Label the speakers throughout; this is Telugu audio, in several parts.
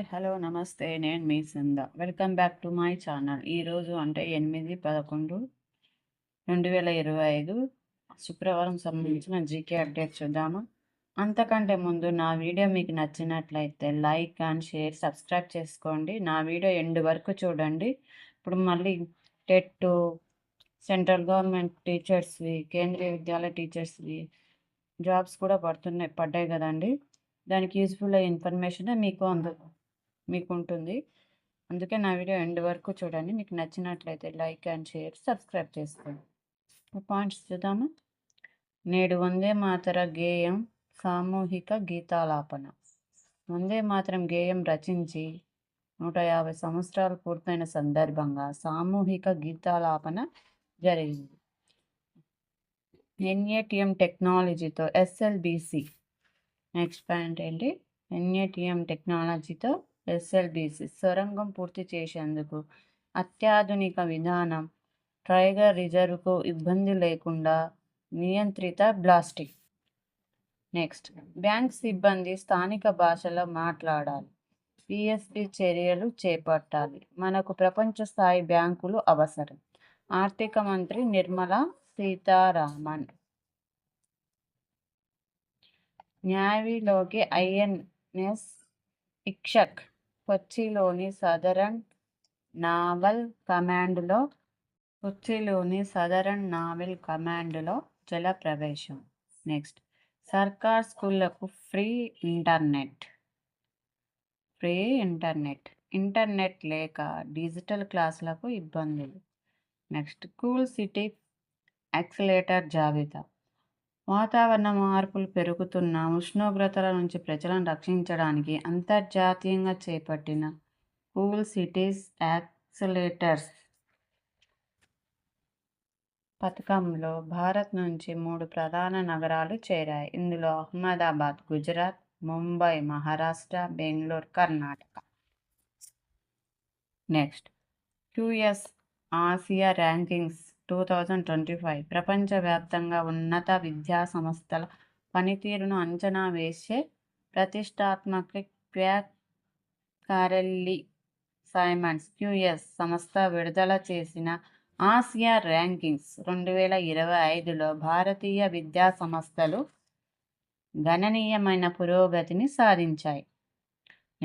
Speaker 1: హాయ్ హలో నమస్తే నేను మీ సంద welcome back to my channel. ఈరోజు అంటే 8/11/2025 శుక్రవారం సంబంధించిన జీకే అప్డేట్ చూద్దాము. అంతకంటే ముందు నా వీడియో మీకు నచ్చినట్లయితే లైక్ అండ్ షేర్ సబ్స్క్రైబ్ చేసుకోండి. నా వీడియో ఎండ్ వరకు చూడండి. ఇప్పుడు మళ్ళీ TET central government టీచర్స్వి, Kendriya Vidyalaya టీచర్స్వి jobs కూడా పడ్డాయి కదండి. దానికి యూస్ఫుల్ అయ్యే ఇన్ఫర్మేషన్ మీకు ఉంటుంది. అందుకే నా వీడియో ఎండ్ వరకు చూడండి. మీకు నచ్చినట్లయితే లైక్ అండ్ షేర్ సబ్స్క్రైబ్ చేసుకోండి. పాయింట్స్ చూద్దాము. నేడు వందే మాతర గేయం సామూహిక గీతాలాపన. వందే మాతరం గేయం రచించి 150 సంవత్సరాలు పూర్తయిన సందర్భంగా సామూహిక గీతాలాపన జరిగింది. ఎన్ఏటిఎం టెక్నాలజీతో ఎస్ఎల్బిసి. నెక్స్ట్ పాయింట్ ఏంటి? ఎన్ఏటిఎం టెక్నాలజీతో ఎస్ఎల్బిసి సొరంగం పూర్తి చేసేందుకు అత్యాధునిక విధానం. టైగర్ రిజర్వ్కు ఇబ్బంది లేకుండా నియంత్రిత బ్లాస్టింగ్. నెక్స్ట్, బ్యాంక్ సిబ్బంది స్థానిక భాషలో మాట్లాడాలి. పిఎస్పి చర్యలు చేపట్టాలి. మనకు ప్రపంచ స్థాయి బ్యాంకులు అవసరం. ఆర్థిక మంత్రి నిర్మలా సీతారామన్. న్యావీలోకి ఐఎన్ఎస్ ఇక్షక్ కొచ్చిలోని సదరన్ నావల్ కమాండ్లో జల ప్రవేశం. నెక్స్ట్, సర్కార్ స్కూళ్లకు ఫ్రీ ఇంటర్నెట్ లేక డిజిటల్ క్లాసులకు ఇబ్బందులు. నెక్స్ట్, కూల్ సిటీ యాక్సిలేటర్ జాబితా. వాతావరణ మార్పులు పెరుగుతున్న ఉష్ణోగ్రతల నుంచి ప్రజలను రక్షించడానికి అంతర్జాతీయంగా చేపట్టిన కూల్ సిటీస్ యాక్సిలేటర్స్ పథకంలో భారత్ నుంచి 3 ప్రధాన నగరాలు చేరాయి. ఇందులో Ahmedabad Gujarat, Mumbai Maharashtra, Bengaluru Karnataka. Next, QS Asia rankings 2025 ప్రపంచవ్యాప్తంగా ఉన్నత విద్యా సంస్థల పనితీరును అంచనా వేసే ప్రతిష్టాత్మక క్వార్టర్లీ సైమన్స్ క్యూఎస్ సంస్థ విడుదల చేసిన ఆసియా ర్యాంకింగ్స్ 2025లో భారతీయ విద్యా సంస్థలు గణనీయమైన పురోగతిని సాధించాయి.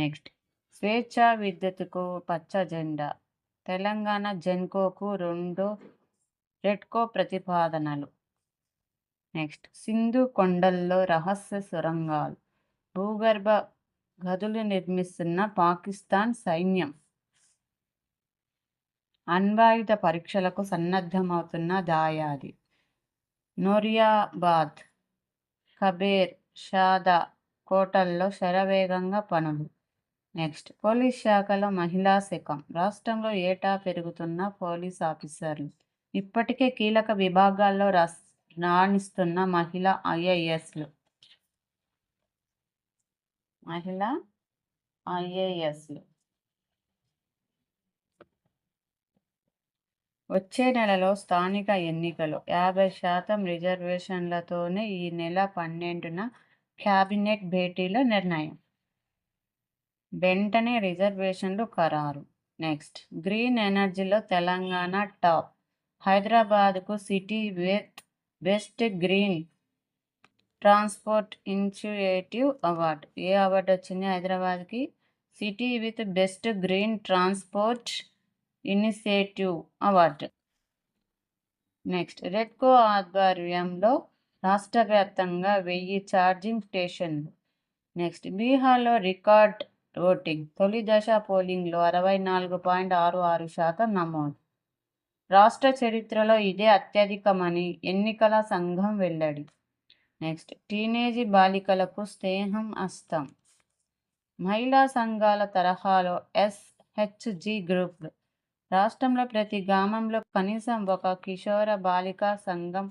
Speaker 1: నెక్స్ట్, స్వేచ్ఛా విద్యుత్తుకు పచ్చ జెండా. తెలంగాణ జెన్కోకు రెడ్కో ప్రతిపాదనలు. నెక్స్ట్, సింధు కొండల్లో రహస్య సొరంగాలు. భూగర్భ గదులు నిర్మిస్తున్న పాకిస్తాన్ సైన్యం. అణ్వాయుధ పరీక్షలకు సన్నద్ధమవుతున్న దాయాది. నోరియాబాద్, కబేర్ షాదా కోటల్లో శరవేగంగా పనులు. నెక్స్ట్, పోలీస్ శాఖలో మహిళా శకం. రాష్ట్రంలో ఏటా పెరుగుతున్న పోలీస్ ఆఫీసర్లు. ఇప్పటికే కీలక విభాగాల్లో రాణిస్తున్న మహిళా ఐఏఎస్లు. వచ్చే నెలలో స్థానిక ఎన్నికలు. 50% రిజర్వేషన్లతోనే ఈ నెల 12న క్యాబినెట్ భేటీలో నిర్ణయం. వెంటనే రిజర్వేషన్లు ఖరారు. నెక్స్ట్, గ్రీన్ ఎనర్జీలో తెలంగాణ టాప్. హైదరాబాద్కు city with best green transport initiative award. ఏ అవార్డు వచ్చింది హైదరాబాద్కి? City with best green transport initiative award. Next, REDCO ఆధ్వర్యంలో రాష్ట్ర వ్యాప్తంగా 1000 ఛార్జింగ్ స్టేషన్లు. నెక్స్ట్, బీహార్లో రికార్డ్ ఓటింగ్. తొలి దశ పోలింగ్లో 64.66% నమోదు. రాష్ట్ర చరిత్రలో ఇదే అత్యధికమని ఎన్నికల సంఘం వెల్లడి. నెక్స్ట్, టీనేజీ బాలికలకు స్నేహం అస్తం. మహిళా సంఘాల తరహాలో ఎస్హెచ్జి గ్రూపులు. రాష్ట్రంలో ప్రతి గ్రామంలో కనీసం ఒక కిషోర బాలికా సంఘం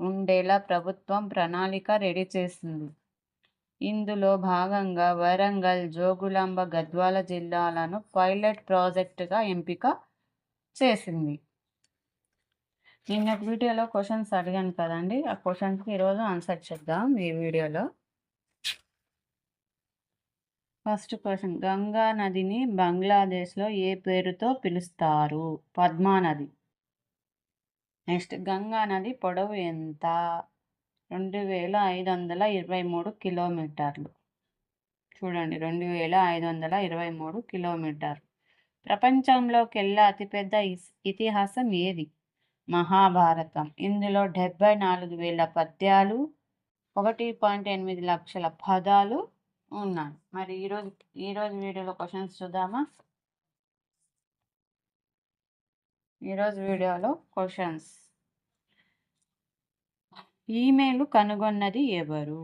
Speaker 1: ఉండేలా ప్రభుత్వం ప్రణాళిక రెడీ చేసింది. ఇందులో భాగంగా వరంగల్, జోగులాంబ, గద్వాల జిల్లాలను పైలట్ ప్రాజెక్టుగా ఎంపిక చేసింది. నిన్న వీడియోలో క్వశ్చన్స్ అడిగాను కదండి, ఆ క్వశ్చన్స్కి ఈరోజు ఆన్సర్ చేద్దాం ఈ వీడియోలో. ఫస్ట్ క్వశ్చన్, గంగా నదిని బంగ్లాదేశ్లో ఏ పేరుతో పిలుస్తారు? పద్మా నది. నెక్స్ట్, గంగా నది పొడవు ఎంత? 2523 కిలోమీటర్లు. చూడండి, 2523 కిలోమీటర్లు. ప్రపంచంలోకెల్లా అతిపెద్ద ఇతిహాసం ఏది? మహాభారతం. ఇందులో 74,000 పద్యాలు, 1.8 లక్షల పదాలు ఉన్నాయి. మరి ఈరోజు వీడియోలో క్వశ్చన్స్ చూద్దామా? ఈరోజు వీడియోలో క్వశ్చన్స్. ఈమెయిల్ కనుగొన్నది ఎవరు?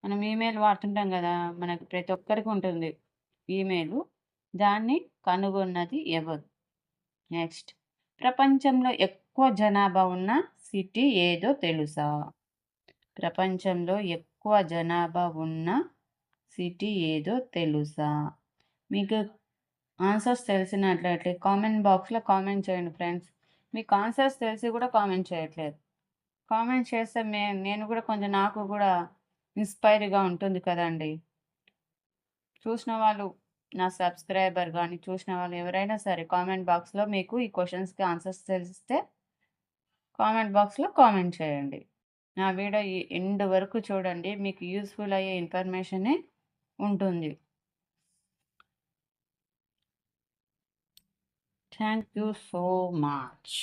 Speaker 1: మనం ఈమెయిల్ వాడుతుంటాం కదా, మనకు ప్రతి ఒక్కరికి ఉంటుంది ఈమెయిల్. దాన్ని కనుగొన్నది ఎవరు? నెక్స్ట్, ప్రపంచంలో ఎక్కువ జనాభా ఉన్న సిటీ ఏదో తెలుసా? ప్రపంచంలో ఎక్కువ జనాభా ఉన్న సిటీ ఏదో తెలుసా? మీకు ఆన్సర్స్ తెలిసినట్లయితే కామెంట్ బాక్స్లో కామెంట్ చేయండి ఫ్రెండ్స్. మీకు ఆన్సర్స్ తెలిసి కూడా కామెంట్ చేయట్లేదు. కామెంట్ చేస్తే నేను కూడా కొంచెం, నాకు కూడా ఇన్స్పైర్గా ఉంటుంది కదండి. చూసిన వాళ్ళు, నా సబ్స్క్రైబర్ కానీ చూసిన వాళ్ళు ఎవరైనా సరే కామెంట్ బాక్స్లో మీకు ఈ క్వశ్చన్స్కి ఆన్సర్స్ తెలిస్తే కామెంట్ బాక్స్లో కామెంట్ చేయండి. నా వీడియో ఎండ్ వరకు చూడండి, మీకు యూస్ఫుల్ అయ్యే ఇన్ఫర్మేషనే ఉంటుంది. Thank you so much.